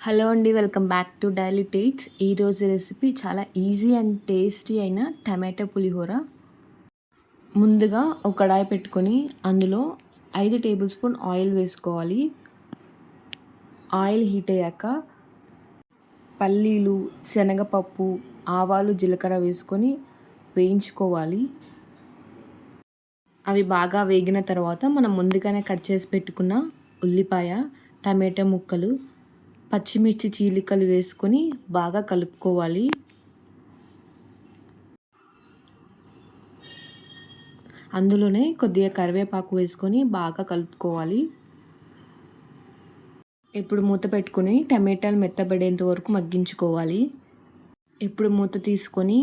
Hello అండి. Welcome back to daily tastes. ఈరోజు recipe చాలా ఈజీ అండ్ టేస్టీ అయిన టమాటో పులిహోర. ముందుగా ఒక కడాయి పెట్టుకొని అందులో 5 టేబుల్ స్పూన్ ఆయిల్ వేసుకోవాలి. ఆయిల్ హీట్ అయ్యాక పల్లీలు, శనగపప్పు, ఆవాలు, జీలకర్ర వేసుకొని వేయించుకోవాలి. అవి బాగా వేగిన తర్వాత మనం ముందుగానే కట్ చేసి పెట్టుకున్న ఉల్లిపాయ, టమాటో ముక్కలు, పచ్చిమిర్చి చీలికలు వేసుకొని బాగా కలుపుకోవాలి. అందులోనే కొద్దిగా కరివేపాకు వేసుకొని బాగా కలుపుకోవాలి. ఇప్పుడు మూత పెట్టుకొని టమాటాలు మెత్తబడేంత వరకు మగ్గించుకోవాలి. ఇప్పుడు మూత తీసుకొని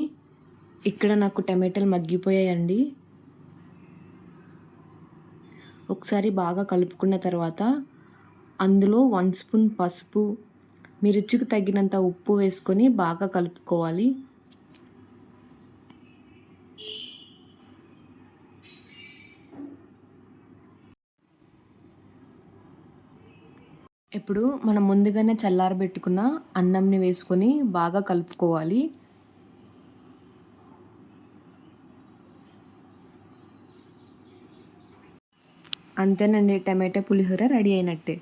ఇక్కడ నాకు టమాటాలు మగ్గిపోయాయండి. ఒకసారి బాగా కలుపుకున్న తర్వాత అందులో 1 స్పూన్ పసుపు, మీ రుచికి తగినంత ఉప్పు వేసుకొని బాగా కలుపుకోవాలి. ఇప్పుడు మనం ముందుగానే చల్లారబెట్టుకున్న అన్నంని వేసుకొని బాగా కలుపుకోవాలి. అంతేనండి, టమాటో పులిహోర రెడీ అయినట్టే.